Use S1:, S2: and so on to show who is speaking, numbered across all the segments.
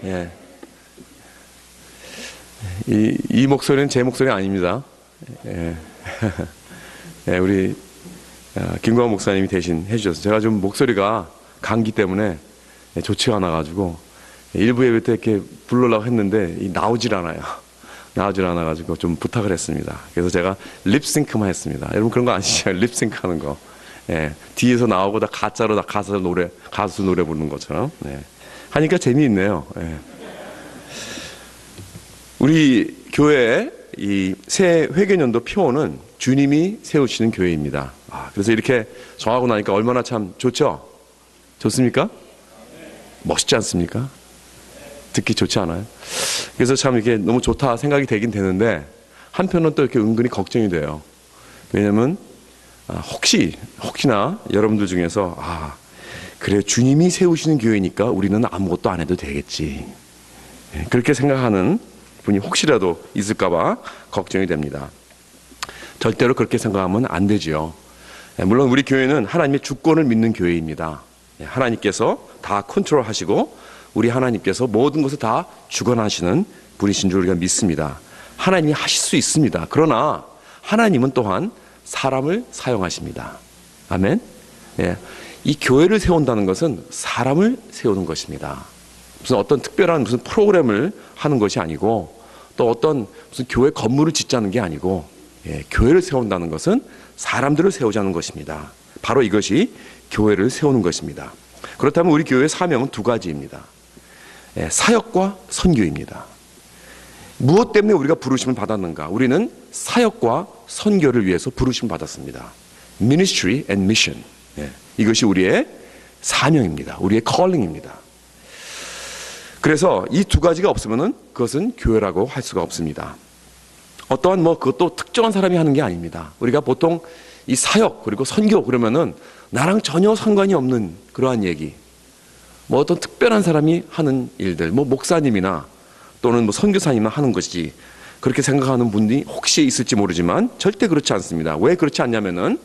S1: 예. 이 목소리는 제 목소리 아닙니다. 예. 예, 우리 김광호 목사님이 대신 해주셔서 제가 좀 목소리가 감기 때문에 좋지가 않아가지고 일부 예배 때 이렇게 부르려고 했는데 나오질 않아요. 나오질 않아가지고 좀 부탁을 했습니다. 그래서 제가 립싱크만 했습니다. 여러분 그런 거 아시죠? 립싱크 하는 거. 예, 뒤에서 나오고 다 가짜로 다 가수 노래 부르는 것처럼. 예. 하니까 재미있네요. 예. 우리 교회 이 새 회계년도 표어는 주님이 세우시는 교회입니다. 그래서 이렇게 정하고 나니까 얼마나 참 좋죠? 좋습니까? 멋있지 않습니까? 듣기 좋지 않아요? 그래서 참 이게 너무 좋다 생각이 되긴 되는데 한편은 또 이렇게 은근히 걱정이 돼요. 왜냐면 혹시나 여러분들 중에서 그래 주님이 세우시는 교회니까 우리는 아무것도 안 해도 되겠지, 그렇게 생각하는 분이 혹시라도 있을까봐 걱정이 됩니다. 절대로 그렇게 생각하면 안 되지요. 물론 우리 교회는 하나님의 주권을 믿는 교회입니다. 하나님께서 다 컨트롤하시고 우리 하나님께서 모든 것을 다 주관하시는 분이신 줄 우리가 믿습니다. 하나님이 하실 수 있습니다. 그러나 하나님은 또한 사람을 사용하십니다. 아멘. 예. 이 교회를 세운다는 것은 사람을 세우는 것입니다. 무슨 어떤 특별한 무슨 프로그램을 하는 것이 아니고 또 어떤 무슨 교회 건물을 짓자는 게 아니고, 교회를 세운다는 것은 사람들을 세우자는 것입니다. 바로 이것이 교회를 세우는 것입니다. 그렇다면 우리 교회의 사명은 두 가지입니다. 사역과 선교입니다. 무엇 때문에 우리가 부르심을 받았는가? 우리는 사역과 선교를 위해서 부르심을 받았습니다. Ministry and Mission. 이것이 우리의 사명입니다. 우리의 calling입니다. 그래서 이 두 가지가 없으면은 그것은 교회라고 할 수가 없습니다. 어떠한 그것도 특정한 사람이 하는 게 아닙니다. 우리가 보통 이 사역 그리고 선교 그러면은 나랑 전혀 상관이 없는 그러한 얘기, 어떤 특별한 사람이 하는 일들, 목사님이나 또는 선교사님이나 하는 것이지, 그렇게 생각하는 분이 혹시 있을지 모르지만 절대 그렇지 않습니다. 왜 그렇지 않냐면은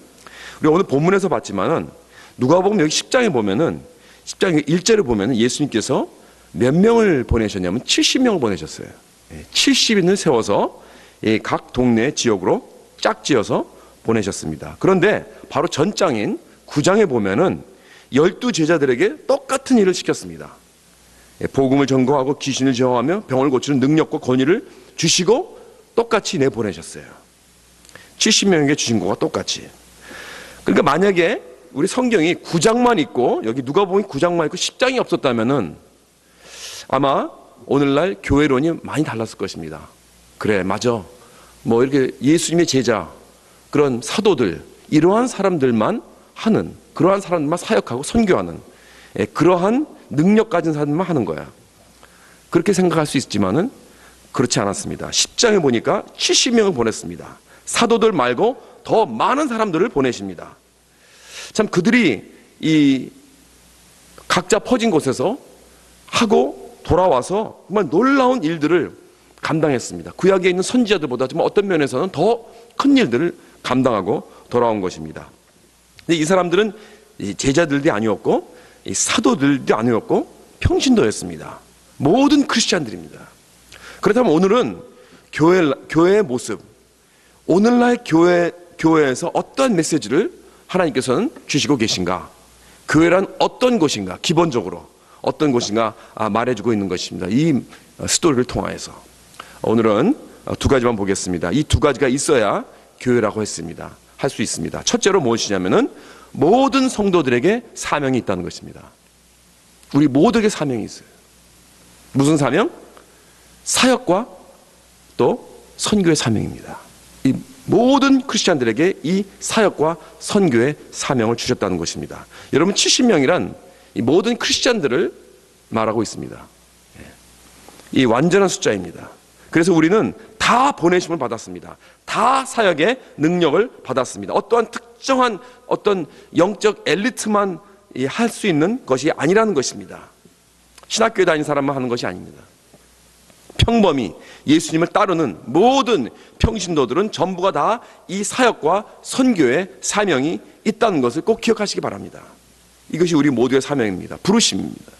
S1: 우리 오늘 본문에서 봤지만은 누가복음 여기 10장에 보면은 10장 1절을 보면은 예수님께서 몇 명을 보내셨냐면 70명을 보내셨어요. 70인을 세워서 각 동네 지역으로 짝지어서 보내셨습니다. 그런데 바로 전장인 9장에 보면은 12제자들에게 똑같은 일을 시켰습니다. 복음을 전거하고 귀신을 제어하며 병을 고치는 능력과 권위를 주시고 똑같이 내보내셨어요. 70명에게 주신 것과 똑같이. 그러니까 만약에 우리 성경이 9장만 있고 여기 누가복음이 9장만 있고 10장이 없었다면은 아마 오늘날 교회론이 많이 달랐을 것입니다. 그래, 맞아. 이렇게 예수님의 제자, 그런 사도들, 이러한 사람들만 하는, 그러한 사람들만 사역하고 선교하는, 그러한 능력 가진 사람들만 하는 거야. 그렇게 생각할 수 있지만은 그렇지 않았습니다. 10장에 보니까 70명을 보냈습니다. 사도들 말고 더 많은 사람들을 보내십니다. 참 그들이 이 각자 퍼진 곳에서 하고 돌아와서 정말 놀라운 일들을 감당했습니다. 구약에 있는 선지자들보다 좀 어떤 면에서는 더 큰 일들을 감당하고 돌아온 것입니다. 근데 이 사람들은 제자들이 아니었고 사도들도 아니었고 평신도였습니다. 모든 크리스찬들입니다. 그렇다면 오늘은 교회의 모습, 오늘날 교회에서 어떤 메시지를 하나님께서는 주시고 계신가? 교회란 어떤 곳인가? 기본적으로 어떤 곳인가 말해주고 있는 것입니다. 이 스토리를 통하여서 오늘은 두 가지만 보겠습니다. 이 두 가지가 있어야 교회라고 했습니다. 할 수 있습니다. 첫째로 무엇이냐면은 모든 성도들에게 사명이 있다는 것입니다. 우리 모두에게 사명이 있어요. 무슨 사명? 사역과 또 선교의 사명입니다. 이 모든 크리스찬들에게 이 사역과 선교의 사명을 주셨다는 것입니다. 여러분 70명이란 이 모든 크리스찬들을 말하고 있습니다. 이 완전한 숫자입니다. 그래서 우리는 다 보내심을 받았습니다. 다 사역의 능력을 받았습니다. 어떠한 특정한 어떤 영적 엘리트만 할 수 있는 것이 아니라는 것입니다. 신학교에 다니는 사람만 하는 것이 아닙니다. 평범히 예수님을 따르는 모든 평신도들은 전부가 다 이 사역과 선교의 사명이 있다는 것을 꼭 기억하시기 바랍니다. 이것이 우리 모두의 사명입니다. 부르심입니다.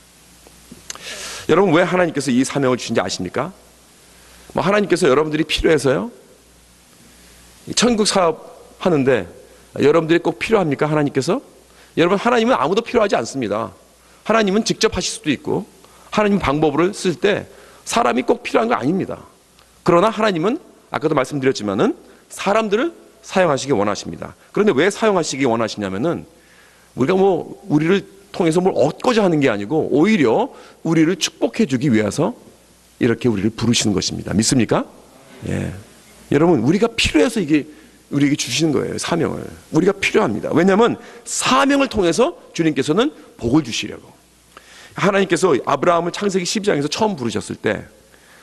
S1: 여러분, 왜 하나님께서 이 사명을 주신지 아십니까? 뭐 하나님께서 여러분들이 필요해서요? 천국 사업 하는데 여러분들이 꼭 필요합니까? 하나님께서? 여러분, 하나님은 아무도 필요하지 않습니다. 하나님은 직접 하실 수도 있고 하나님 방법을 쓸 때 사람이 꼭 필요한 거 아닙니다. 그러나 하나님은 아까도 말씀드렸지만은 사람들을 사용하시기 원하십니다. 그런데 왜 사용하시기 원하시냐면은 우리가 뭐 우리를 통해서 뭘 얻고자 하는 게 아니고 오히려 우리를 축복해 주기 위해서 이렇게 우리를 부르시는 것입니다. 믿습니까? 예. 여러분, 우리가 필요해서 이게 우리에게 주시는 거예요. 사명을. 우리가 필요합니다. 왜냐하면 사명을 통해서 주님께서는 복을 주시려고. 하나님께서 아브라함을 창세기 12장에서 처음 부르셨을 때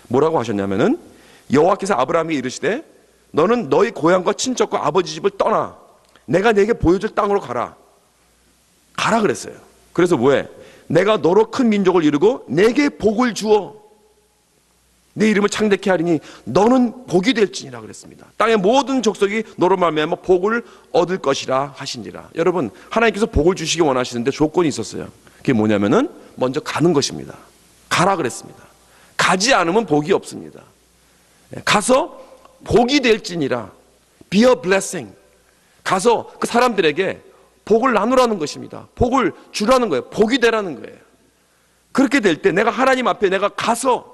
S1: 뭐라고 하셨냐면은 여호와께서 아브라함에게 이르시되 너는 너희 고향과 친척과 아버지 집을 떠나 내가 네게 보여줄 땅으로 가라. 가라 그랬어요. 그래서 뭐해? 내가 너로 큰 민족을 이루고 내게 복을 주어 내 이름을 창대케 하리니 너는 복이 될지니라 그랬습니다. 땅의 모든 족속이 너로 말미암아 복을 얻을 것이라 하신지라. 여러분, 하나님께서 복을 주시기 원하시는데 조건이 있었어요. 그게 뭐냐면은 먼저 가는 것입니다. 가라 그랬습니다. 가지 않으면 복이 없습니다. 가서 복이 될지니라. Be a blessing. 가서 그 사람들에게 복을 나누라는 것입니다. 복을 주라는 거예요. 복이 되라는 거예요. 그렇게 될 때 내가 하나님 앞에 내가 가서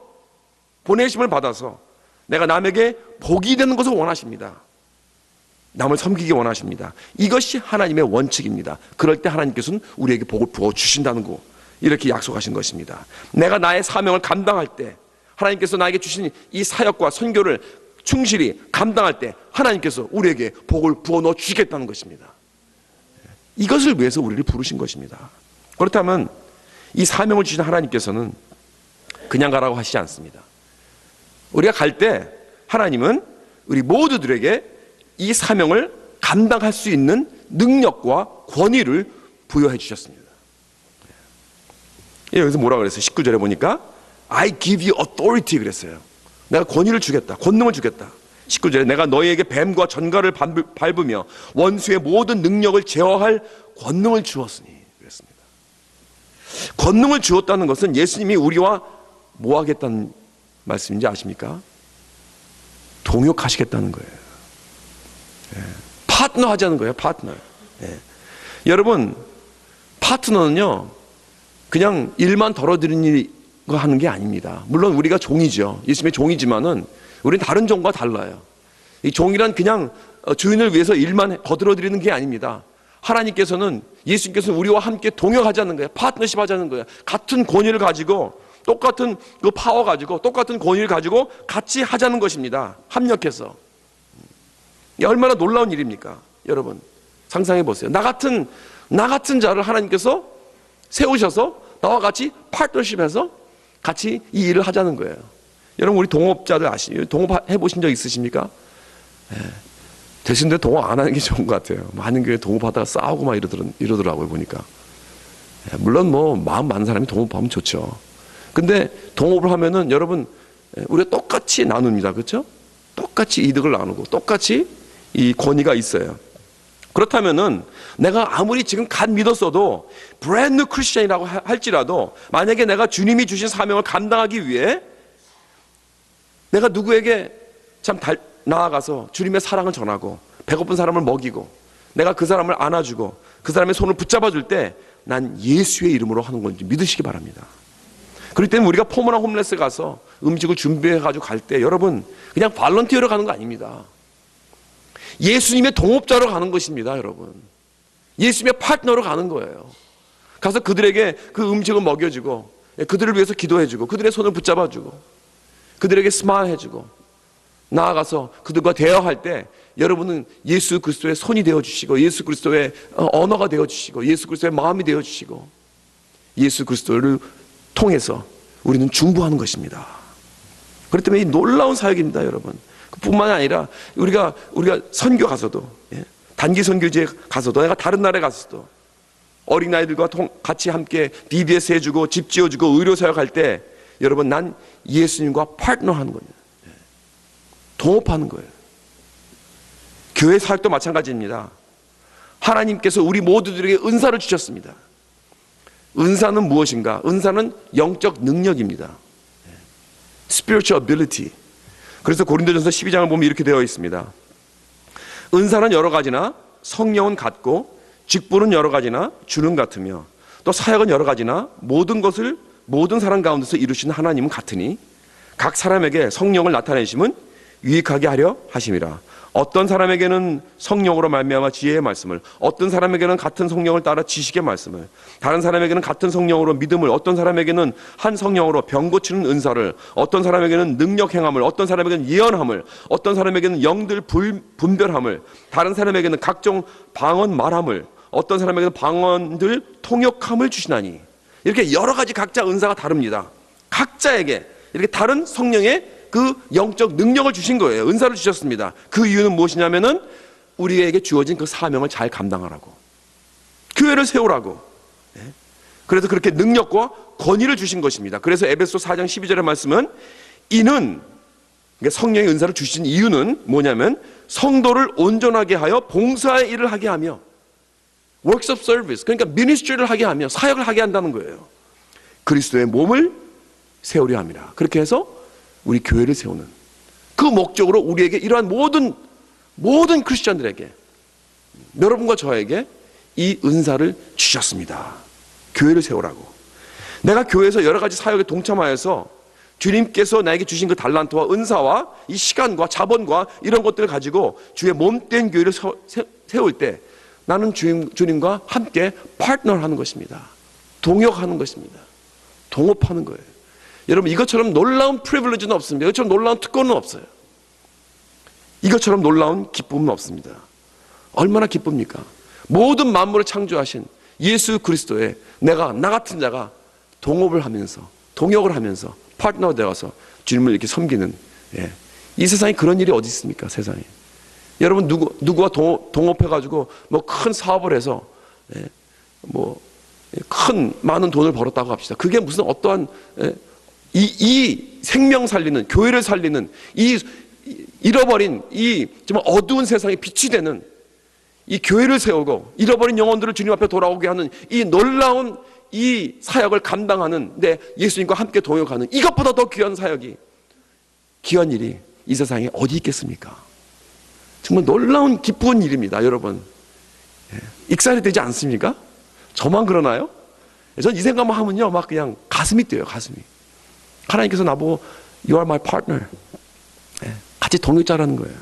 S1: 보내심을 받아서 내가 남에게 복이 되는 것을 원하십니다. 남을 섬기기 원하십니다. 이것이 하나님의 원칙입니다. 그럴 때 하나님께서는 우리에게 복을 부어주신다는 거 이렇게 약속하신 것입니다. 내가 나의 사명을 감당할 때 하나님께서 나에게 주신 이 사역과 선교를 충실히 감당할 때 하나님께서 우리에게 복을 부어 넣어 주시겠다는 것입니다. 이것을 위해서 우리를 부르신 것입니다. 그렇다면 이 사명을 주신 하나님께서는 그냥 가라고 하시지 않습니다. 우리가 갈 때 하나님은 우리 모두들에게 이 사명을 감당할 수 있는 능력과 권위를 부여해 주셨습니다. 여기서 뭐라고 그랬어요? 19절에 보니까 I give you authority 그랬어요. 내가 권위를 주겠다. 권능을 주겠다. 19절에 내가 너희에게 뱀과 전갈을 밟으며 원수의 모든 능력을 제어할 권능을 주었으니 그랬습니다. 권능을 주었다는 것은 예수님이 우리와 뭐 하겠다는 말씀인지 아십니까? 동역하시겠다는 거예요. 예. 파트너 하자는 거예요. 파트너. 예. 여러분, 파트너는요 그냥 일만 덜어드리는 거 하는 게 아닙니다. 물론 우리가 종이죠. 예수님의 종이지만은 우리는 다른 종과 달라요. 이 종이란 그냥 주인을 위해서 일만 거들어드리는 게 아닙니다. 하나님께서는 예수님께서는 우리와 함께 동역하자는 거예요. 파트너십 하자는 거예요. 같은 권위를 가지고 똑같은 그 파워 가지고 똑같은 권위를 가지고 같이 하자는 것입니다. 합력해서. 얼마나 놀라운 일입니까? 여러분 상상해 보세요. 나 같은 자를 하나님께서 세우셔서 나와 같이 파트너십해서 같이 이 일을 하자는 거예요. 여러분 우리 동업자들 아시죠? 동업 해보신 적 있으십니까? 대신에 동업 안 하는 게 좋은 것 같아요. 많은 교회 동업하다가 싸우고 막 이러더라고요 보니까. 물론 뭐 마음 많은 사람이 동업하면 좋죠. 근데 동업을 하면은 여러분 우리가 똑같이 나눕니다. 그렇죠? 똑같이 이득을 나누고 똑같이 이 권위가 있어요. 그렇다면은 내가 아무리 지금 갓 믿었어도 브랜드 크리스천이라고 할지라도 만약에 내가 주님이 주신 사명을 감당하기 위해 내가 누구에게 참 나아가서 주님의 사랑을 전하고 배고픈 사람을 먹이고 내가 그 사람을 안아주고 그 사람의 손을 붙잡아 줄 때 난 예수의 이름으로 하는 건지 믿으시기 바랍니다. 그렇기 때문에 우리가 포모나 홈레스 가서 음식을 준비해 가지고 갈 때 여러분 그냥 발런티어로 가는 거 아닙니다. 예수님의 동업자로 가는 것입니다. 여러분 예수님의 파트너로 가는 거예요. 가서 그들에게 그 음식을 먹여주고 그들을 위해서 기도해주고 그들의 손을 붙잡아주고 그들에게 스마일 해주고 나아가서 그들과 대화할 때 여러분은 예수 그리스도의 손이 되어주시고 예수 그리스도의 언어가 되어주시고 예수 그리스도의 마음이 되어주시고 예수 그리스도를 통해서 우리는 중보하는 것입니다. 그렇기 때문에 이 놀라운 사역입니다. 여러분 뿐만 아니라 우리가 선교 가서도 단기 선교지에 가서도 내가 다른 나라에 가서도 어린아이들과 같이 함께 BBS 해주고 집 지어주고 의료 사역할 때 여러분 난 예수님과 파트너하는 거예요. 동업하는 거예요. 교회 사역도 마찬가지입니다. 하나님께서 우리 모두들에게 은사를 주셨습니다. 은사는 무엇인가? 은사는 영적 능력입니다. Spiritual ability. 그래서 고린도전서 12장을 보면 이렇게 되어 있습니다. 은사는 여러 가지나 성령은 같고 직분은 여러 가지나 주는 같으며 또 사역은 여러 가지나 모든 것을 모든 사람 가운데서 이루신 하나님은 같으니 각 사람에게 성령을 나타내심은 유익하게 하려 하심이라. 어떤 사람에게는 성령으로 말미암아 지혜의 말씀을, 어떤 사람에게는 같은 성령을 따라 지식의 말씀을, 다른 사람에게는 같은 성령으로 믿음을, 어떤 사람에게는 한 성령으로 병 고치는 은사를, 어떤 사람에게는 능력 행함을, 어떤 사람에게는 예언함을, 어떤 사람에게는 영들 분별함을, 다른 사람에게는 각종 방언 말함을, 어떤 사람에게는 방언들 통역함을 주시나니. 이렇게 여러 가지 각자 은사가 다릅니다. 각자에게 이렇게 다른 성령의 그 영적 능력을 주신 거예요. 은사를 주셨습니다. 그 이유는 무엇이냐면은 우리에게 주어진 그 사명을 잘 감당하라고, 교회를 세우라고. 그래서 그렇게 능력과 권위를 주신 것입니다. 그래서 에베소 4장 12절의 말씀은 이는, 그러니까 성령의 은사를 주신 이유는 뭐냐면 성도를 온전하게 하여 봉사의 일을 하게 하며, works of service, 그러니까 미니스트리를 하게 하며 사역을 하게 한다는 거예요. 그리스도의 몸을 세우려 함이라. 그렇게 해서 우리 교회를 세우는 그 목적으로 우리에게 이러한 모든 크리스천들에게, 여러분과 저에게 이 은사를 주셨습니다. 교회를 세우라고. 내가 교회에서 여러 가지 사역에 동참하여서 주님께서 나에게 주신 그 달란트와 은사와 이 시간과 자본과 이런 것들을 가지고 주의 몸된 교회를 세울 때 나는 주님과 함께 파트너를 하는 것입니다. 동역하는 것입니다. 동업하는 거예요. 여러분, 이것처럼 놀라운 프리빌리지는 없습니다. 이것처럼 놀라운 특권은 없어요. 이것처럼 놀라운 기쁨은 없습니다. 얼마나 기쁩니까? 모든 만물을 창조하신 예수 그리스도에 나 같은 자가 동업을 하면서, 동역을 하면서 파트너가 되어서 주님을 이렇게 섬기는, 이 세상에 그런 일이 어디 있습니까? 세상에. 여러분, 누구와 동업해가지고 뭐 큰 사업을 해서 많은 돈을 벌었다고 합시다. 그게 무슨 어떠한 이 생명 살리는, 교회를 살리는, 이 잃어버린 이 정말 어두운 세상에 빛이 되는 이 교회를 세우고 잃어버린 영혼들을 주님 앞에 돌아오게 하는 이 놀라운 이 사역을 감당하는, 예수님과 함께 동역하는 이것보다 더 귀한 사역이, 귀한 일이 이 세상에 어디 있겠습니까? 정말 놀라운 기쁜 일입니다, 여러분. 익살이 되지 않습니까? 저만 그러나요? 전 이 생각만 하면요, 막 그냥 가슴이 뛰어요, 가슴이. 하나님께서 나보고 You are my partner, 같이 동역자라는 거예요.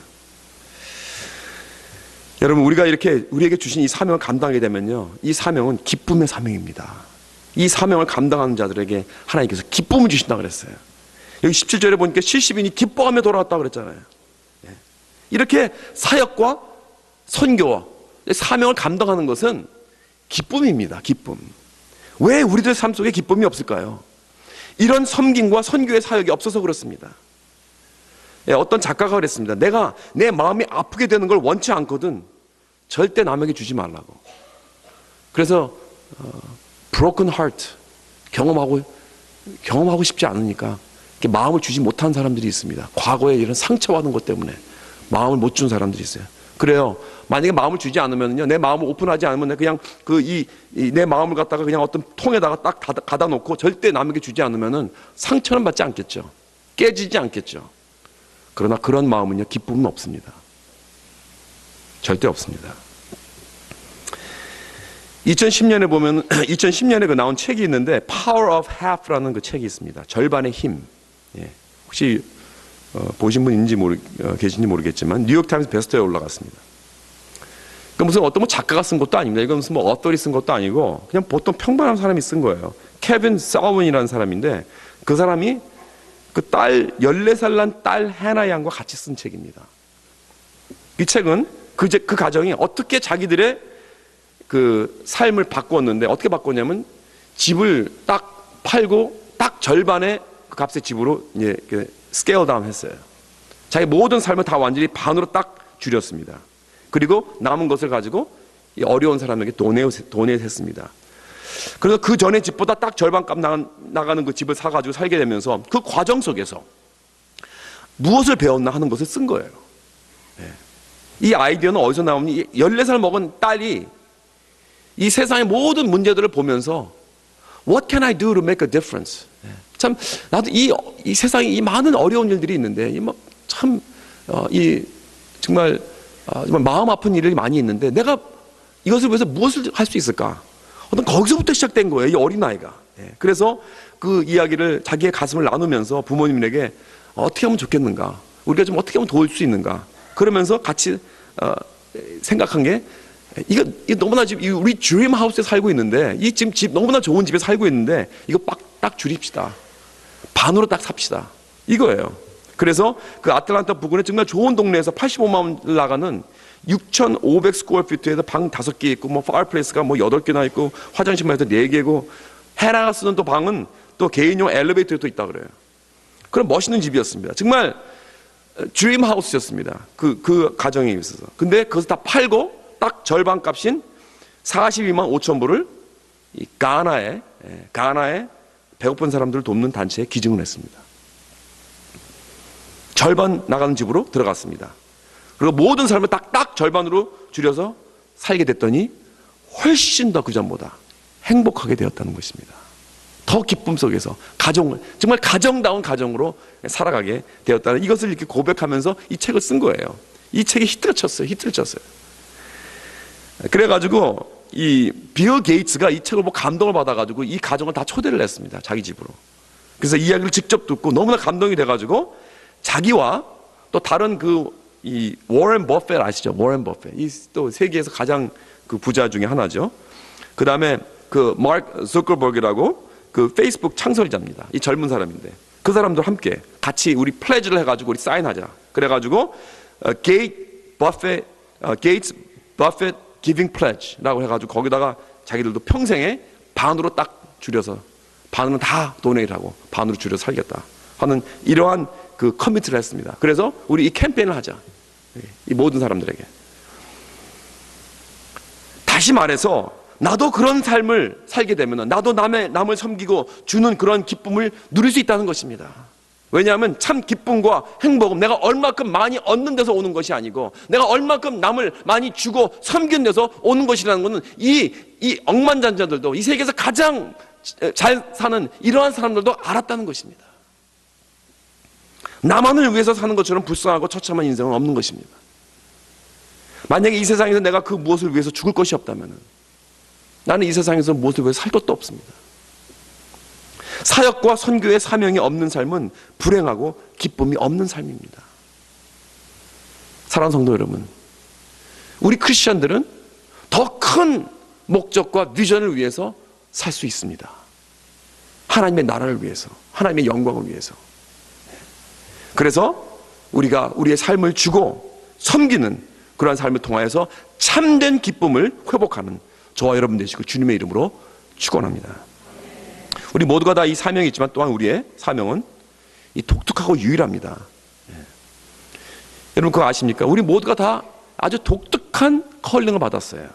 S1: 여러분, 우리가 이렇게 우리에게 주신 이 사명을 감당하게 되면요, 이 사명은 기쁨의 사명입니다. 이 사명을 감당하는 자들에게 하나님께서 기쁨을 주신다고 그랬어요. 여기 17절에 보니까 70인이 기뻐하며 돌아왔다고 그랬잖아요. 이렇게 사역과 선교와 사명을 감당하는 것은 기쁨입니다. 기쁨. 왜 우리들 삶 속에 기쁨이 없을까요? 이런 섬김과 선교의 사역이 없어서 그렇습니다. 어떤 작가가 그랬습니다. 내가 내 마음이 아프게 되는 걸 원치 않거든 절대 남에게 주지 말라고. 그래서 broken heart 경험하고 싶지 않으니까 이렇게 마음을 주지 못한 사람들이 있습니다. 과거에 이런 상처받은 것 때문에 마음을 못 준 사람들이 있어요. 그래요. 만약에 마음을 주지 않으면요, 내 마음을 오픈하지 않으면 그냥 내 마음을 갖다가 그냥 어떤 통에다가 딱 가다 놓고 절대 남에게 주지 않으면은 상처는 받지 않겠죠. 깨지지 않겠죠. 그러나 그런 마음은요, 기쁨은 없습니다. 절대 없습니다. 2010년에 보면 2010년에 나온 책이 있는데 Power of Half라는 그 책이 있습니다. 절반의 힘. 혹시 보신 분 계신지 모르겠지만 뉴욕타임스 베스트에 올라갔습니다. 그러니까 무슨 어떤 작가가 쓴 것도 아닙니다. 이건 무슨 어떨이 쓴 것도 아니고 그냥 보통 평범한 사람이 쓴 거예요. 케빈 사우먼이라는 사람인데 그 사람이 그 14살 난 딸 해나 양과 같이 쓴 책입니다. 이 책은 그 가정이 어떻게 자기들의 그 삶을 바꿨는데, 어떻게 바꿨냐면 집을 딱 팔고 딱 절반의 그 값의 집으로 스케일 다운 했어요. 자기 모든 삶을 다 완전히 반으로 딱 줄였습니다. 그리고 남은 것을 가지고 이 어려운 사람에게 도네이트했습니다. 그래서 그 전에 집보다 딱 절반값 나가는 그 집을 사가지고 살게 되면서 그 과정 속에서 무엇을 배웠나 하는 것을 쓴 거예요. 이 아이디어는 어디서 나오니? 14살 먹은 딸이 이 세상의 모든 문제들을 보면서 What can I do to make a difference? 참 나도 이 세상에 이 많은 어려운 일들이 있는데 정말 마음 아픈 일이 많이 있는데 내가 이것을 위해서 무엇을 할 수 있을까? 어떤 거기서부터 시작된 거예요, 이 어린아이가. 그래서 그 이야기를 자기의 가슴을 나누면서 부모님에게 어떻게 하면 좋겠는가? 우리가 좀 어떻게 하면 도울 수 있는가? 그러면서 같이 생각한 게 이거 너무나 지금 우리 드림 하우스에 살고 있는데 이 지금 집 너무나 좋은 집에 살고 있는데 이거 딱 줄입시다. 반으로 딱 삽시다. 이거예요. 그래서 그 아틀란타 부근에 정말 좋은 동네에서 85만 원 나가는 6,500 스퀘어피트에서 방 5개 있고 뭐 파이어플레이스가 뭐 8개나 있고 화장실만 해서 4개고 해나가 쓰는 또 방은 또 개인용 엘리베이터도 있다 그래요. 그런 멋있는 집이었습니다. 정말 드림 하우스였습니다. 그 가정에 있어서. 근데 그것을 다 팔고 딱 절반 값인 42만 5천 불을 이 가나에 배고픈 사람들을 돕는 단체에 기증을 했습니다. 절반 나가는 집으로 들어갔습니다. 그리고 모든 삶을 딱 절반으로 줄여서 살게 됐더니 훨씬 더 그전보다 행복하게 되었다는 것입니다. 더 기쁨 속에서 정말 가정다운 가정으로 살아가게 되었다는 이것을 이렇게 고백하면서 이 책을 쓴 거예요. 이 책이 히트를 쳤어요. 그래가지고 이 빌 게이츠가 이 책을 보고 감동을 받아가지고 이 가정을 다 초대를 했습니다. 자기 집으로. 그래서 이야기를 직접 듣고 너무나 감동이 돼가지고 자기와 또 다른 이 워렌 버핏 아시죠? 워렌 버핏. 이 또 세계에서 가장 그 부자 중에 하나죠. 그 다음에 그 마크 zuckerberg이라고 그 페이스북 창설자입니다. 이 젊은 사람인데 그 사람들 함께 같이 우리 플레지를 해가지고 우리 사인하자. 그래가지고 게이츠 버핏 기빙 플레지라고 해가지고 거기다가 자기들도 평생에 반으로 딱 줄여서 반은 다 도네이트하고 반으로 줄여서 살겠다 하는 이러한 그 커미트를 했습니다. 그래서 우리 이 캠페인을 하자. 이 모든 사람들에게. 다시 말해서 나도 그런 삶을 살게 되면 나도 남을 섬기고 주는 그런 기쁨을 누릴 수 있다는 것입니다. 왜냐하면 참 기쁨과 행복은 내가 얼마큼 많이 얻는 데서 오는 것이 아니고 내가 얼마큼 남을 많이 주고 섬기는 데서 오는 것이라는 것은 이 억만장자들도 이 세계에서 가장 잘 사는 이러한 사람들도 알았다는 것입니다. 나만을 위해서 사는 것처럼 불쌍하고 처참한 인생은 없는 것입니다. 만약에 이 세상에서 내가 그 무엇을 위해서 죽을 것이 없다면 나는 이 세상에서 무엇을 위해서 살 것도 없습니다. 사역과 선교의 사명이 없는 삶은 불행하고 기쁨이 없는 삶입니다. 사랑하는 성도 여러분, 우리 크리스천들은 더 큰 목적과 비전을 위해서 살 수 있습니다. 하나님의 나라를 위해서, 하나님의 영광을 위해서. 그래서 우리가 우리의 삶을 주고 섬기는 그러한 삶을 통하여서 참된 기쁨을 회복하는 저와 여러분 되시고 주님의 이름으로 축원합니다. 우리 모두가 다 이 사명이 있지만 또한 우리의 사명은 이 독특하고 유일합니다. 여러분 그거 아십니까? 우리 모두가 다 아주 독특한 컬링을 받았어요.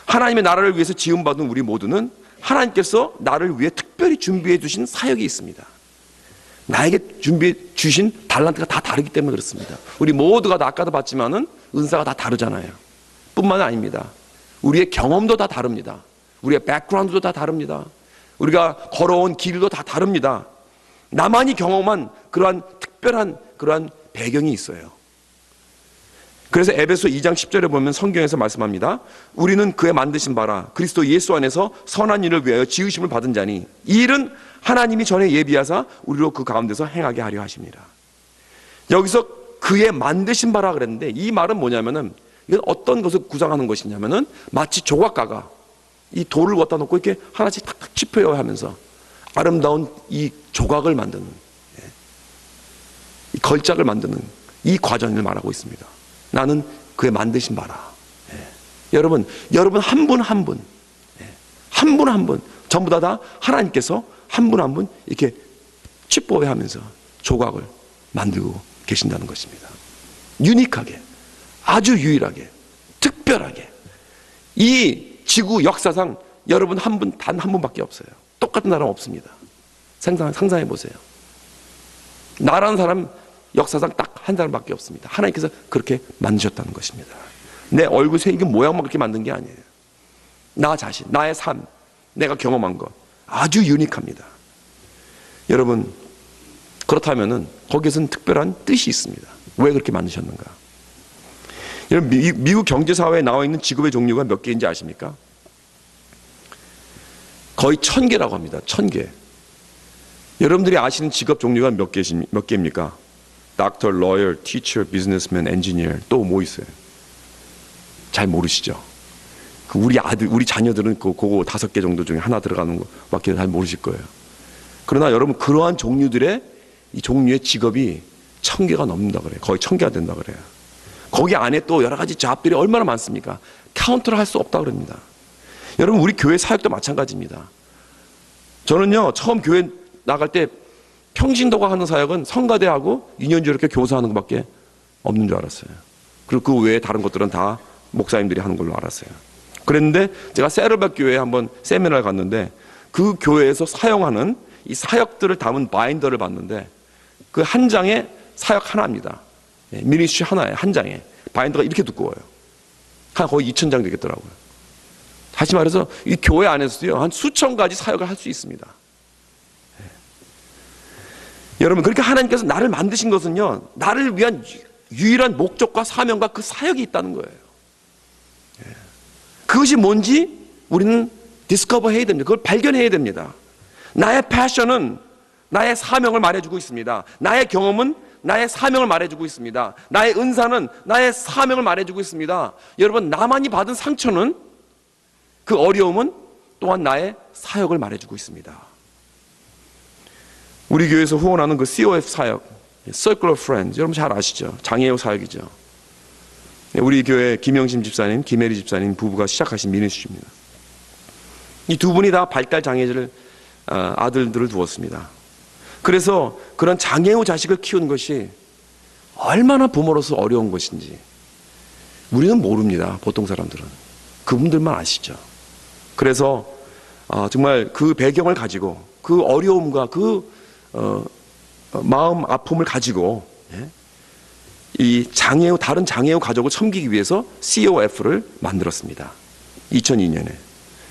S1: 하나님의 나라를 위해서 지음받은 우리 모두는 하나님께서 나를 위해 특별히 준비해 주신 사역이 있습니다. 나에게 준비해 주신 달란트가 다 다르기 때문에 그렇습니다. 우리 모두가 다 아까도 봤지만은 은사가 다 다르잖아요. 뿐만 아닙니다. 우리의 경험도 다 다릅니다. 우리의 백그라운드도 다 다릅니다. 우리가 걸어온 길도 다 다릅니다. 나만이 경험한 그러한 특별한 그러한 배경이 있어요. 그래서 에베소 2장 10절에 보면 성경에서 말씀합니다. 우리는 그의 만드신 바라 그리스도 예수 안에서 선한 일을 위하여 지으심을 받은 자니 이 일은 하나님이 전에 예비하사 우리로 그 가운데서 행하게 하려 하십니다. 여기서 그의 만드신 바라 그랬는데 이 말은 뭐냐면은 이건 어떤 것을 구상하는 것이냐면은 마치 조각가가 이 돌을 갖다 놓고 이렇게 하나씩 탁탁 짚어요 하면서 아름다운 이 조각을 만드는 이 걸작을 만드는 이 과정을 말하고 있습니다. 나는 그의 만드신 바라. 여러분 한 분 한 분, 한 분 한 분 전부 다 하나님께서 한 분 한 분 이렇게 칩보해 하면서 조각을 만들고 계신다는 것입니다. 유니크하게, 아주 유일하게, 특별하게 이 지구 역사상 여러분 단 한 분밖에 없어요. 똑같은 사람 없습니다. 상상해 보세요. 나라는 사람 역사상 딱 한 사람밖에 없습니다. 하나님께서 그렇게 만드셨다는 것입니다. 내 얼굴 생긴 모양만 그렇게 만든 게 아니에요. 나 자신, 나의 삶, 내가 경험한 것 아주 유니크합니다. 여러분, 그렇다면은 거기에서는 특별한 뜻이 있습니다. 왜 그렇게 만드셨는가? 여러분, 미국 경제사회에 나와 있는 직업의 종류가 몇 개인지 아십니까? 거의 1000개라고 합니다. 1000개. 여러분들이 아시는 직업 종류가 몇 개입니까? Doctor, lawyer, teacher, businessman, engineer. 또 뭐 있어요? 잘 모르시죠? 우리 자녀들은 그거 5개 정도 중에 하나 들어가는 거밖에 잘 모르실 거예요. 그러나 여러분, 그러한 종류들의 이 종류의 직업이 1000개가 넘는다 그래요. 거의 1000개가 된다 그래요. 거기 안에 또 여러 가지 잡들이 얼마나 많습니까? 카운트를 할 수 없다 그럽니다. 여러분, 우리 교회 사역도 마찬가지입니다. 저는요, 처음 교회 나갈 때 평신도가 하는 사역은 성가대하고 유년주 이렇게 교사하는 것밖에 없는 줄 알았어요. 그리고 그 외에 다른 것들은 다 목사님들이 하는 걸로 알았어요. 그랬는데 제가 세르박 교회에 한번 세미나를 갔는데 그 교회에서 사용하는 이 사역들을 담은 바인더를 봤는데 그 한 장에 사역 하나입니다. 미니스트리 하나에 한 장에 바인더가 이렇게 두꺼워요. 한 거의 2000장 되겠더라고요. 다시 말해서 이 교회 안에서도요, 한 수천 가지 사역을 할 수 있습니다. 여러분, 그렇게 하나님께서 나를 만드신 것은요, 나를 위한 유일한 목적과 사명과 그 사역이 있다는 거예요. 그것이 뭔지 우리는 디스커버 해야 됩니다. 그걸 발견해야 됩니다. 나의 패션은 나의 사명을 말해주고 있습니다. 나의 경험은 나의 사명을 말해주고 있습니다. 나의 은사는 나의 사명을 말해주고 있습니다. 여러분, 나만이 받은 상처는, 그 어려움은 또한 나의 사역을 말해주고 있습니다. 우리 교회에서 후원하는 그 COF 사역, Circle of Friends, 여러분 잘 아시죠? 장애우 사역이죠. 우리 교회 김영심 집사님, 김혜리 집사님 부부가 시작하신 미니스트리입니다. 이 두 분이 다 발달 장애를 아들들을 두었습니다. 그래서 그런 장애우 자식을 키우는 것이 얼마나 부모로서 어려운 것인지 우리는 모릅니다. 보통 사람들은. 그분들만 아시죠. 그래서 정말 그 배경을 가지고 그 어려움과 그 마음 아픔을 가지고 이 다른 장애우 가족을 섬기기 위해서 COF를 만들었습니다. 2002년에.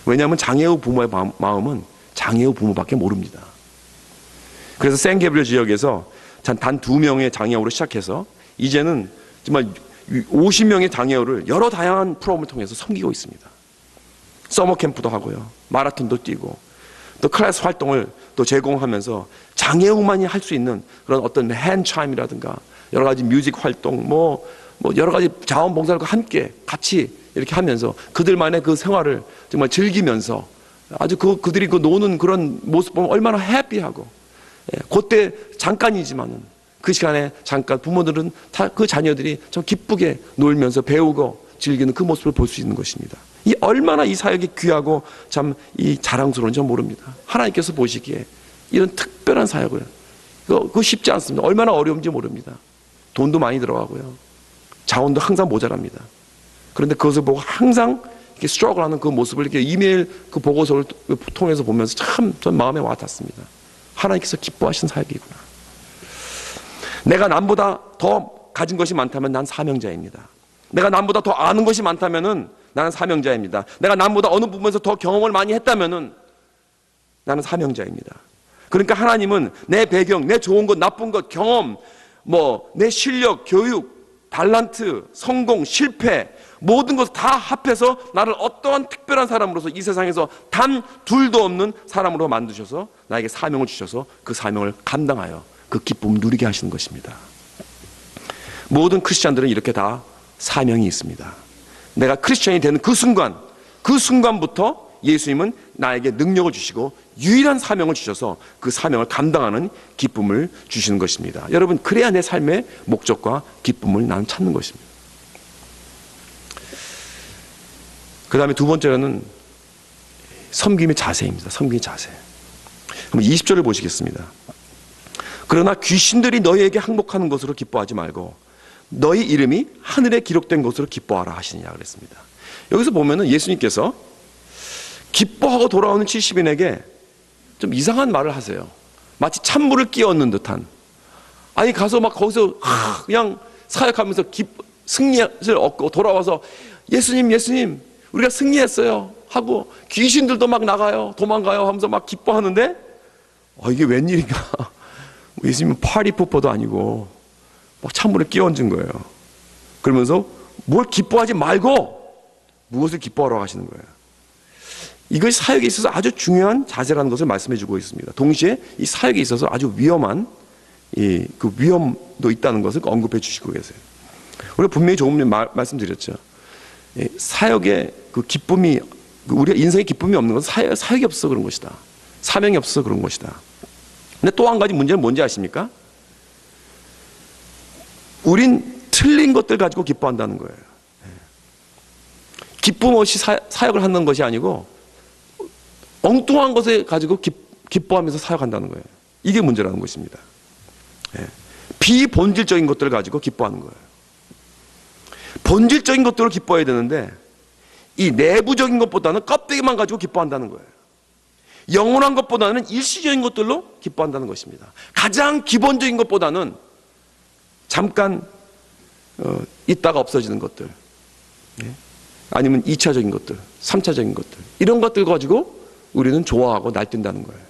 S1: 왜냐하면 장애우 부모의 마음은 장애우 부모밖에 모릅니다. 그래서 생게브리엘 지역에서 단 2명의 장애우로 시작해서 이제는 정말 50명의 장애우를 여러 다양한 프로그램을 통해서 섬기고 있습니다. 서머 캠프도 하고요, 마라톤도 뛰고, 또 클래스 활동을 또 제공하면서 장애우만이 할 수 있는 그런 어떤 핸드차임이라든가 여러 가지 뮤직 활동, 뭐 여러 가지 자원봉사들과 함께 같이 이렇게 하면서 그들만의 그 생활을 정말 즐기면서 아주 그들이 그 노는 그런 모습 보면 얼마나 해피하고, 그때 잠깐이지만은 그 시간에 잠깐 부모들은 다 그 자녀들이 좀 기쁘게 놀면서 배우고 즐기는 그 모습을 볼 수 있는 것입니다. 이 얼마나 이 사역이 귀하고 참 이 자랑스러운지 모릅니다. 하나님께서 보시기에 이런 특별한 사역을, 그거 쉽지 않습니다. 얼마나 어려운지 모릅니다. 돈도 많이 들어가고요, 자원도 항상 모자랍니다. 그런데 그것을 보고 항상 이렇게 스트러글하는 그 모습을 이렇게 이메일 그 보고서를 통해서 보면서 참 전 마음에 와닿습니다. 하나님께서 기뻐하신 사역이구나. 내가 남보다 더 가진 것이 많다면 난 사명자입니다. 내가 남보다 더 아는 것이 많다면은 나는 사명자입니다. 내가 남보다 어느 부분에서 더 경험을 많이 했다면은 나는 사명자입니다. 그러니까 하나님은 내 배경, 내 좋은 것, 나쁜 것, 경험, 내 실력, 교육, 달란트, 성공, 실패, 모든 것을 다 합해서 나를 어떠한 특별한 사람으로서 이 세상에서 단 둘도 없는 사람으로 만드셔서 나에게 사명을 주셔서 그 사명을 감당하여 그 기쁨을 누리게 하시는 것입니다. 모든 크리스찬들은 이렇게 다 사명이 있습니다. 내가 크리스찬이 되는 그 순간부터 예수님은 나에게 능력을 주시고 유일한 사명을 주셔서 그 사명을 감당하는 기쁨을 주시는 것입니다. 여러분, 그래야 내 삶의 목적과 기쁨을 나는 찾는 것입니다. 그 다음에 두 번째로는 섬김의 자세입니다. 섬김의 자세. 그럼 20절을 보시겠습니다. 그러나 귀신들이 너희에게 항복하는 것으로 기뻐하지 말고 너희 이름이 하늘에 기록된 것으로 기뻐하라 하시느냐 그랬습니다. 여기서 보면은 예수님께서 기뻐하고 돌아오는 70인에게 좀 이상한 말을 하세요. 마치 찬물을 끼얹는 듯한. 아니 가서 막 거기서 그냥 사역하면서 승리를 얻고 돌아와서 예수님 우리가 승리했어요. 하고 귀신들도 막 나가요, 도망가요 하면서 막 기뻐하는데 이게 웬일인가. 예수님은 파리 포퍼도 아니고 막 찬물에 끼얹은 거예요. 그러면서 뭘 기뻐하지 말고 무엇을 기뻐하라고 하시는 거예요. 이것이 사역에 있어서 아주 중요한 자세라는 것을 말씀해 주고 있습니다. 동시에 이 사역에 있어서 아주 위험한 그 위험도 있다는 것을 언급해 주시고 계세요. 우리가 분명히 조금 전에 말씀드렸죠. 사역의 그 기쁨이, 우리가 인생의 기쁨이 없는 것은 사역이 없어서 그런 것이다. 사명이 없어서 그런 것이다. 근데 또 한 가지 문제는 뭔지 아십니까? 우린 틀린 것들 가지고 기뻐한다는 거예요. 기쁨 없이 사역을 하는 것이 아니고 엉뚱한 것을 가지고 기뻐하면서 사역한다는 거예요. 이게 문제라는 것입니다. 비본질적인 것들을 가지고 기뻐하는 거예요. 본질적인 것들을 기뻐해야 되는데 이 내부적인 것보다는 껍데기만 가지고 기뻐한다는 거예요. 영원한 것보다는 일시적인 것들로 기뻐한다는 것입니다. 가장 기본적인 것보다는 잠깐 있다가 없어지는 것들, 아니면 2차적인 것들, 3차적인 것들, 이런 것들 가지고 우리는 좋아하고 날뛴다는 거예요.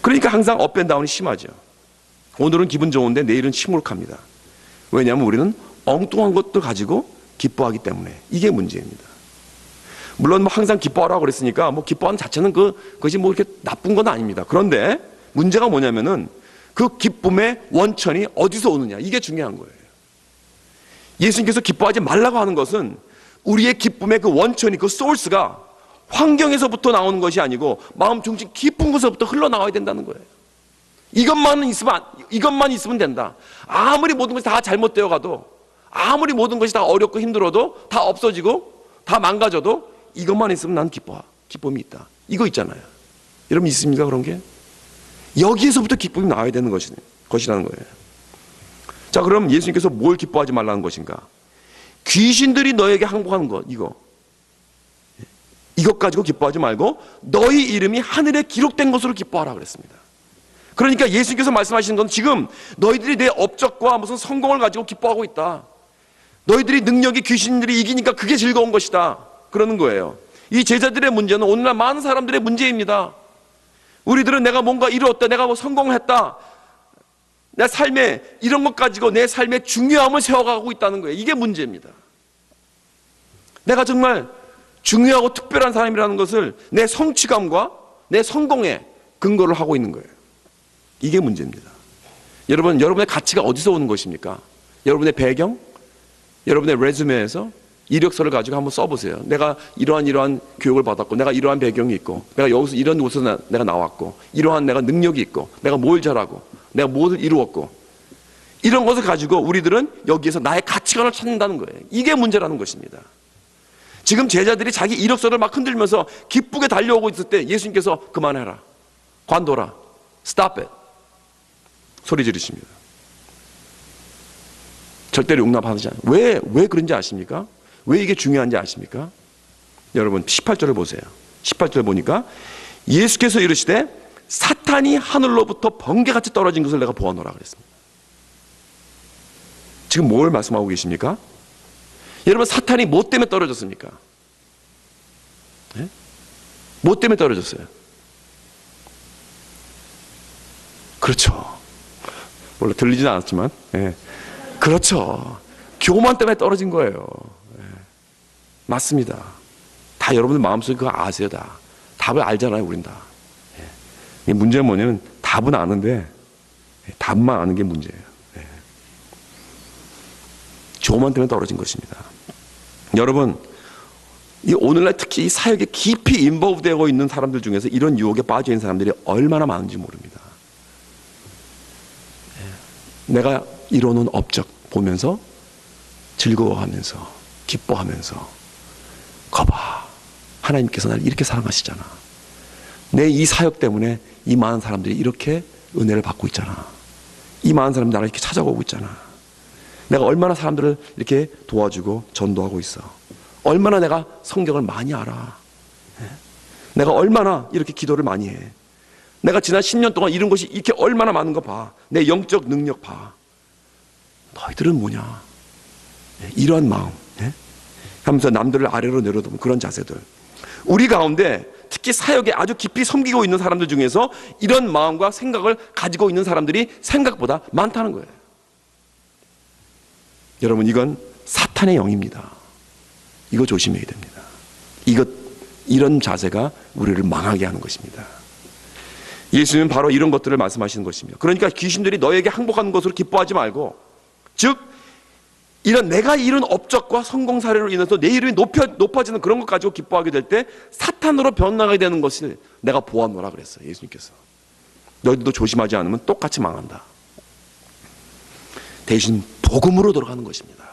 S1: 그러니까 항상 업앤다운이 심하죠. 오늘은 기분 좋은데 내일은 시무룩합니다. 왜냐하면 우리는 엉뚱한 것들 가지고 기뻐하기 때문에. 이게 문제입니다. 물론 뭐 항상 기뻐하라고 그랬으니까 뭐 기뻐하는 자체는 그것이 뭐 이렇게 나쁜 건 아닙니다. 그런데 문제가 뭐냐면은 그 기쁨의 원천이 어디서 오느냐, 이게 중요한 거예요. 예수님께서 기뻐하지 말라고 하는 것은 우리의 기쁨의 그 원천이, 그 소스가 환경에서부터 나오는 것이 아니고 마음 중심 깊은 곳에서부터 흘러나와야 된다는 거예요. 이것만 있으면 된다. 아무리 모든 것이 다 잘못되어 가도, 아무리 모든 것이 다 어렵고 힘들어도, 다 없어지고 다 망가져도 이것만 있으면 난 기쁨이 있다. 이거 있잖아요. 여러분 있습니까, 그런 게? 여기에서부터 기쁨이 나와야 되는 것이라는 거예요. 자, 그럼 예수님께서 뭘 기뻐하지 말라는 것인가? 귀신들이 너에게 항복하는 것, 이것 가지고 기뻐하지 말고 너희 이름이 하늘에 기록된 것으로 기뻐하라 그랬습니다. 그러니까 예수님께서 말씀하시는 건 지금 너희들이 내 업적과 무슨 성공을 가지고 기뻐하고 있다. 너희들이 능력이 귀신들이 이기니까 그게 즐거운 것이다. 그러는 거예요. 이 제자들의 문제는 오늘날 많은 사람들의 문제입니다. 우리들은 내가 뭔가 이루었다, 내가 뭐 성공했다, 내 삶에 이런 것 가지고 내 삶의 중요함을 세워가고 있다는 거예요. 이게 문제입니다. 내가 정말 중요하고 특별한 사람이라는 것을 내 성취감과 내 성공에 근거를 하고 있는 거예요. 이게 문제입니다. 여러분의 가치가 어디서 오는 것입니까? 여러분의 배경, 여러분의 레주메에서 이력서를 가지고 한번 써보세요. 내가 이러한 교육을 받았고, 내가 이러한 배경이 있고, 내가 여기서 이런 곳에서 내가 나왔고, 이러한 내가 능력이 있고, 내가 뭘 잘하고, 내가 뭘 이루었고, 이런 것을 가지고 우리들은 여기에서 나의 가치관을 찾는다는 거예요. 이게 문제라는 것입니다. 지금 제자들이 자기 이력서를 막 흔들면서 기쁘게 달려오고 있을 때 예수님께서 그만해라, 관둬라, stop it 소리 지르십니다. 절대로 용납하지 않아요. 왜 그런지 아십니까? 왜 이게 중요한지 아십니까? 여러분 18절을 보세요. 18절 보니까 예수께서 이르시되 사탄이 하늘로부터 번개같이 떨어진 것을 내가 보아노라 그랬습니다. 지금 뭘 말씀하고 계십니까? 여러분 사탄이 뭐 때문에 떨어졌습니까? 네? 뭐 때문에 떨어졌어요? 그렇죠. 물론 들리진 않았지만, 네. 그렇죠. 교만 때문에 떨어진 거예요. 네. 맞습니다. 다 여러분들 마음속에 그거 아세요. 다 답을 알잖아요. 우린 다. 네. 문제는 뭐냐면 답은 아는데 답만 아는 게 문제예요. 네. 교만 때문에 떨어진 것입니다. 여러분, 이 오늘날 특히 이 사역에 깊이 인볼브되고 있는 사람들 중에서 이런 유혹에 빠져 있는 사람들이 얼마나 많은지 모릅니다. 내가 이뤄놓은 업적 보면서 즐거워하면서 기뻐하면서 거봐, 하나님께서 나를 이렇게 사랑하시잖아. 내 이 사역 때문에 이 많은 사람들이 이렇게 은혜를 받고 있잖아. 이 많은 사람들이 나를 이렇게 찾아오고 있잖아. 내가 얼마나 사람들을 이렇게 도와주고 전도하고 있어. 얼마나 내가 성경을 많이 알아. 내가 얼마나 이렇게 기도를 많이 해. 내가 지난 10년 동안 이런 것이 이렇게 얼마나 많은 거 봐. 내 영적 능력 봐. 너희들은 뭐냐? 이러한 마음, 하면서 남들을 아래로 내려두는 그런 자세들. 우리 가운데 특히 사역에 아주 깊이 섬기고 있는 사람들 중에서 이런 마음과 생각을 가지고 있는 사람들이 생각보다 많다는 거예요. 여러분, 이건 사탄의 영입니다. 이거 조심해야 됩니다. 이런 자세가 우리를 망하게 하는 것입니다. 예수님은 바로 이런 것들을 말씀하시는 것입니다. 그러니까 귀신들이 너에게 항복하는 것으로 기뻐하지 말고, 즉 이런 내가 이룬 업적과 성공 사례로 인해서 내 이름이 높아지는 그런 것 가지고 기뻐하게 될 때 사탄으로 변나가게 되는 것을 내가 보아노라 그랬어요. 예수님께서. 너희들도 조심하지 않으면 똑같이 망한다. 대신 복음으로 돌아가는 것입니다.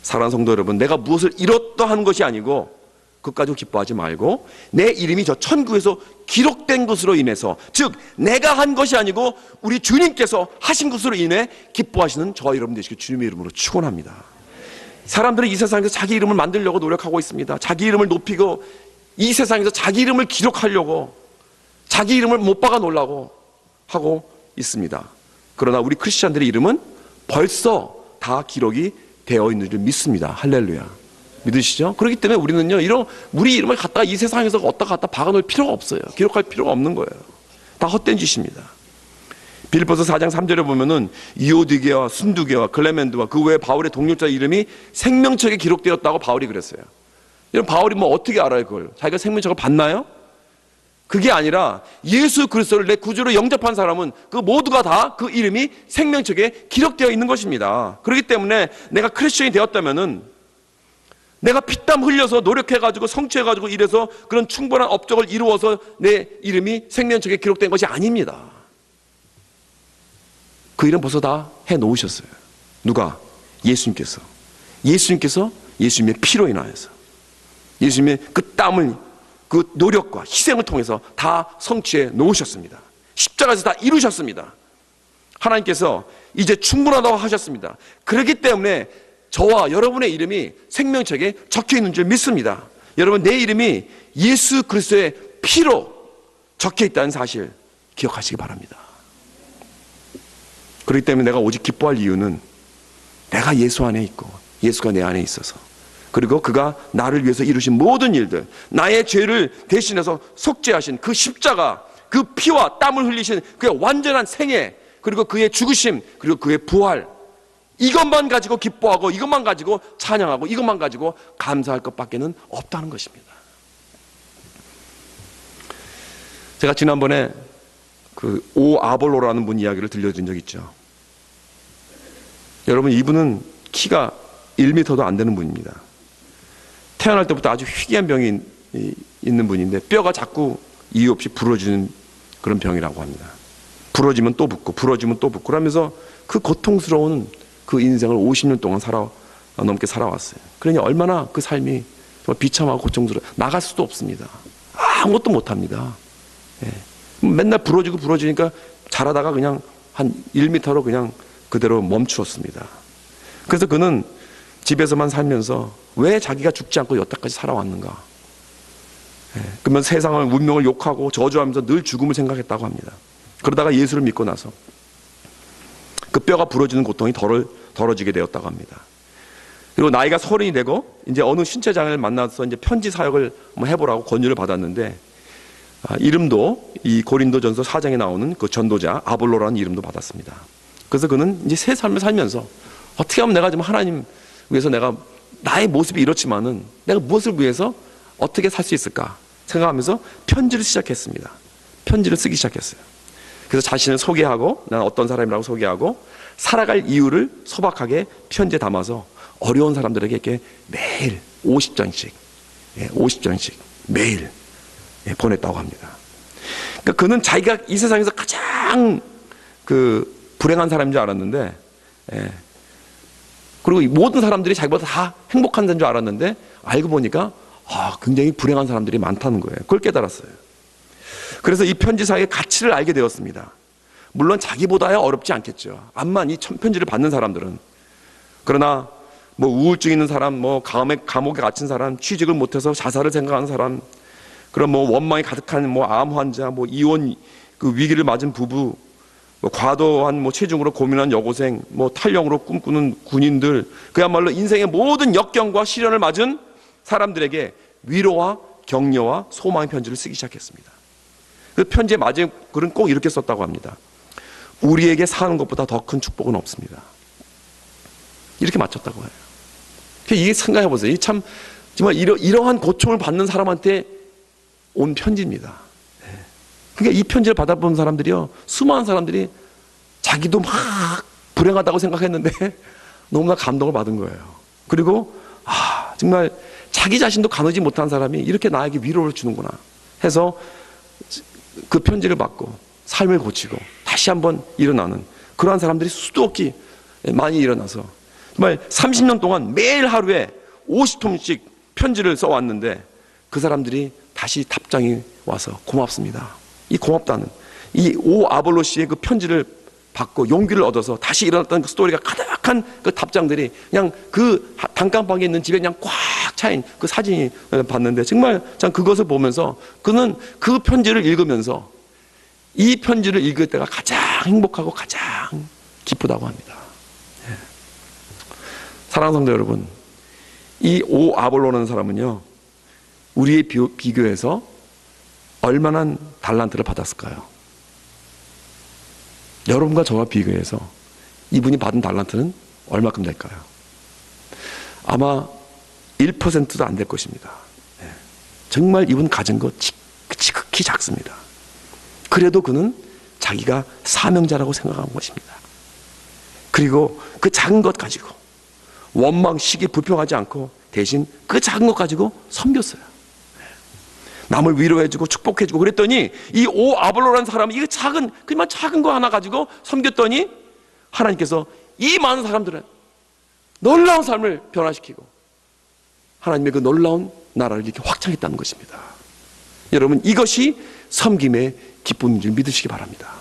S1: 사랑하는 성도 여러분, 내가 무엇을 이뤘다 하는 것이 아니고 그것 가지고 기뻐하지 말고 내 이름이 저 천국에서 기록된 것으로 인해서, 즉 내가 한 것이 아니고 우리 주님께서 하신 것으로 인해 기뻐하시는 저와 여러분 되시길 주님의 이름으로 축원합니다. 사람들은 이 세상에서 자기 이름을 만들려고 노력하고 있습니다. 자기 이름을 높이고 이 세상에서 자기 이름을 기록하려고, 자기 이름을 못 박아 놓으려고 하고 있습니다. 그러나 우리 크리스찬들의 이름은 벌써 다 기록이 되어 있는 줄 믿습니다. 할렐루야. 믿으시죠? 그렇기 때문에 우리는요, 우리 이름을 갖다가 이 세상에서 갖다 박아놓을 필요가 없어요. 기록할 필요가 없는 거예요. 다 헛된 짓입니다. 빌립보서 4장 3절에 보면은 이오디게와 순두게와 클레멘드와 그 외에 바울의 동료자 이름이 생명책에 기록되었다고 바울이 그랬어요. 이런 바울이 뭐 어떻게 알아요, 그걸? 자기가 생명책을 봤나요? 그게 아니라 예수 그리스도를 내 구주로 영접한 사람은 그 모두가 다 그 이름이 생명책에 기록되어 있는 것입니다. 그렇기 때문에 내가 크리스천이 되었다면은 내가 피땀 흘려서 노력해가지고 성취해가지고 이래서 그런 충분한 업적을 이루어서 내 이름이 생명책에 기록된 것이 아닙니다. 그 이름 벌써 다 해놓으셨어요. 누가? 예수님께서. 예수님의 피로 인하여서, 예수님의 그 땀을, 그 노력과 희생을 통해서 다 성취해 놓으셨습니다. 십자가에서 다 이루셨습니다. 하나님께서 이제 충분하다고 하셨습니다. 그렇기 때문에 저와 여러분의 이름이 생명책에 적혀 있는 줄 믿습니다. 여러분, 내 이름이 예수 그리스도의 피로 적혀 있다는 사실 기억하시기 바랍니다. 그렇기 때문에 내가 오직 기뻐할 이유는 내가 예수 안에 있고 예수가 내 안에 있어서, 그리고 그가 나를 위해서 이루신 모든 일들, 나의 죄를 대신해서 속죄하신 그 십자가, 그 피와 땀을 흘리신 그의 완전한 생애, 그리고 그의 죽으심, 그리고 그의 부활, 이것만 가지고 기뻐하고 이것만 가지고 찬양하고 이것만 가지고 감사할 것밖에는 없다는 것입니다. 제가 지난번에 그 오 아볼로라는 분 이야기를 들려드린 적 있죠. 여러분, 이분은 키가 1m도 안 되는 분입니다. 태어날 때부터 아주 희귀한 병이 있는 분인데 뼈가 자꾸 이유 없이 부러지는 그런 병이라고 합니다. 부러지면 또 붓고 부러지면 또 붓고 그러면서 그 고통스러운 그 인생을 50년 동안 넘게 살아왔어요. 그러니 얼마나 그 삶이 정말 비참하고 고통스러워. 나갈 수도 없습니다. 아무것도 못합니다. 예. 맨날 부러지니까 자라다가 그냥 한 1m로 그냥 그대로 멈추었습니다. 그래서 그는 집에서만 살면서 왜 자기가 죽지 않고 여태까지 살아왔는가. 예. 그러면 세상을, 운명을 욕하고 저주하면서 늘 죽음을 생각했다고 합니다. 그러다가 예수를 믿고 나서 그 뼈가 부러지는 고통이 덜어지게 되었다고 합니다. 그리고 나이가 30이 되고 이제 어느 신체장애를 만나서 이제 편지 사역을 한번 해보라고 권유를 받았는데, 이름도 이 고린도전서 4장에 나오는 그 전도자 아볼로라는 이름도 받았습니다. 그래서 그는 이제 새 삶을 살면서 어떻게 하면 내가 좀 하나님 위해서, 내가 나의 모습이 이렇지만은 내가 무엇을 위해서 어떻게 살 수 있을까 생각하면서 편지를 시작했습니다. 편지를 쓰기 시작했어요. 그래서 자신을 소개하고, 나는 어떤 사람이라고 소개하고, 살아갈 이유를 소박하게 편지에 담아서 어려운 사람들에게 이렇게 매일 50장씩 매일 보냈다고 합니다. 그러니까 그는 자기가 이 세상에서 가장 그 불행한 사람인 줄 알았는데, 그리고 모든 사람들이 자기보다 다 행복한 사람인 줄 알았는데, 알고 보니까 굉장히 불행한 사람들이 많다는 거예요. 그걸 깨달았어요. 그래서 이 편지사의 가치를 알게 되었습니다. 물론 자기보다야 어렵지 않겠죠. 암만 이 편지를 받는 사람들은. 그러나 뭐 우울증 있는 사람, 뭐 감옥에 갇힌 사람, 취직을 못해서 자살을 생각하는 사람, 그런 뭐 원망이 가득한 뭐 암 환자, 뭐 이혼 그 위기를 맞은 부부, 뭐 과도한 뭐 체중으로 고민한 여고생, 뭐 탈영으로 꿈꾸는 군인들, 그야말로 인생의 모든 역경과 시련을 맞은 사람들에게 위로와 격려와 소망의 편지를 쓰기 시작했습니다. 그 편지의 마지막 글은 꼭 이렇게 썼다고 합니다. 우리에게 사는 것보다 더 큰 축복은 없습니다. 이렇게 마쳤다고 해요. 이게 생각해 보세요. 이 참 정말 이러한 고통을 받는 사람한테 온 편지입니다. 그러니까 이 편지를 받아본 사람들이요, 수많은 사람들이 자기도 막 불행하다고 생각했는데 너무나 감동을 받은 거예요. 그리고 정말 자기 자신도 가누지 못한 사람이 이렇게 나에게 위로를 주는구나 해서 그 편지를 받고 삶을 고치고 다시 한번 일어나는 그러한 사람들이 수도 없이 많이 일어나서 정말 30년 동안 매일 하루에 50통씩 편지를 써왔는데 그 사람들이 다시 답장이 와서 고맙습니다. 이 고맙다는 이 오 아볼로 씨의 그 편지를 받고 용기를 얻어서 다시 일어났던 그 스토리가 가득한 그 답장들이 그냥 그 단칸방에 있는 집에 그냥 꽉 차인 그 사진이 봤는데 정말 참 그것을 보면서 그는 그 편지를 읽으면서 이 편지를 읽을 때가 가장 행복하고 가장 기쁘다고 합니다. 사랑하는 성도 여러분, 이 오 아볼로라는 사람은요, 우리의 비교해서 얼마나 달란트를 받았을까요? 여러분과 저와 비교해서 이분이 받은 달란트는 얼마큼 될까요? 아마 1%도 안 될 것입니다. 정말 이분 가진 것 지극히 작습니다. 그래도 그는 자기가 사명자라고 생각한 것입니다. 그리고 그 작은 것 가지고 원망, 시기, 불평하지 않고 대신 그 작은 것 가지고 섬겼어요. 남을 위로해주고 축복해주고 그랬더니 이 오 아볼로라는 사람은 이거 그만 작은 거 하나 가지고 섬겼더니 하나님께서 이 많은 사람들은 놀라운 삶을 변화시키고 하나님의 그 놀라운 나라를 이렇게 확장했다는 것입니다. 여러분, 이것이 섬김의 기쁨인 줄 믿으시기 바랍니다.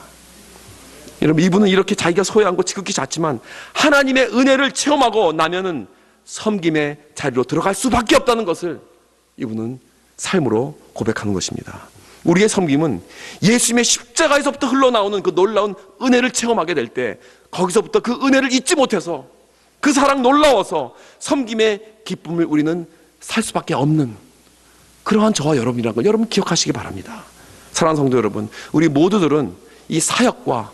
S1: 여러분, 이분은 이렇게 자기가 소유한 것 지극히 작지만 하나님의 은혜를 체험하고 나면은 섬김의 자리로 들어갈 수밖에 없다는 것을 이분은 삶으로 고백하는 것입니다. 우리의 섬김은 예수님의 십자가에서부터 흘러나오는 그 놀라운 은혜를 체험하게 될 때 거기서부터 그 은혜를 잊지 못해서 그 사랑 놀라워서 섬김의 기쁨을 우리는 살 수밖에 없는 그러한 저와 여러분이라는 걸 여러분 기억하시기 바랍니다. 사랑하는 성도 여러분, 우리 모두들은 이 사역과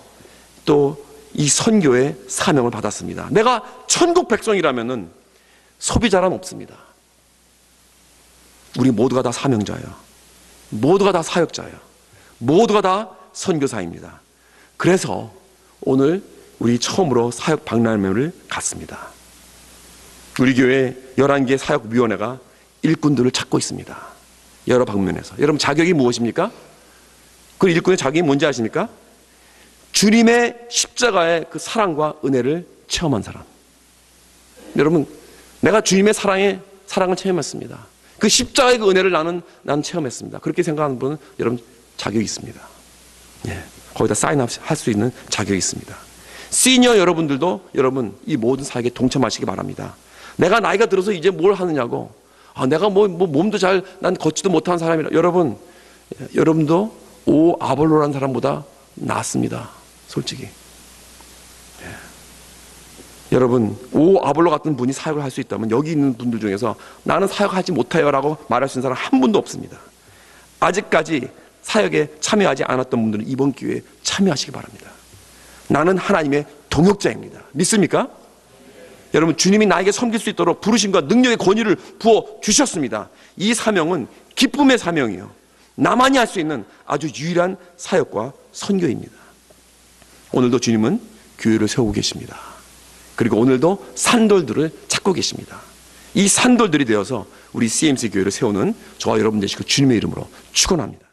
S1: 또 이 선교의 사명을 받았습니다. 내가 천국 백성이라면은 소비자란 없습니다. 우리 모두가 다 사명자예요. 모두가 다 사역자예요. 모두가 다 선교사입니다. 그래서 오늘 우리 처음으로 사역 박람회를 갔습니다. 우리 교회 11개 사역위원회가 일꾼들을 찾고 있습니다. 여러 방면에서. 여러분, 자격이 무엇입니까? 그 일꾼의 자격이 뭔지 아십니까? 주님의 십자가의 그 사랑과 은혜를 체험한 사람. 여러분, 내가 주님의 사랑을 체험했습니다. 그 십자가의 그 은혜를 나는 체험했습니다. 그렇게 생각하는 분은 여러분 자격이 있습니다. 거기다 사인할 수 있는 자격이 있습니다. 시니어 여러분들도 여러분 이 모든 사역에 동참하시기 바랍니다. 내가 나이가 들어서 이제 뭘 하느냐고, 내가 뭐 몸도 난 걷지도 못한 사람이라. 여러분도 오 아볼로라는 사람보다 낫습니다. 솔직히. 여러분, 오 아볼로 같은 분이 사역을 할 수 있다면 여기 있는 분들 중에서 나는 사역하지 못해요 라고 말할 수 있는 사람 한 분도 없습니다. 아직까지 사역에 참여하지 않았던 분들은 이번 기회에 참여하시기 바랍니다. 나는 하나님의 동역자입니다. 믿습니까? 여러분, 주님이 나에게 섬길 수 있도록 부르심과 능력의 권위를 부어주셨습니다. 이 사명은 기쁨의 사명이요, 나만이 할 수 있는 아주 유일한 사역과 선교입니다. 오늘도 주님은 교회를 세우고 계십니다. 그리고 오늘도 산돌들을 찾고 계십니다. 이 산돌들이 되어서 우리 CMC 교회를 세우는 저와 여러분 되시고 주님의 이름으로 축원합니다.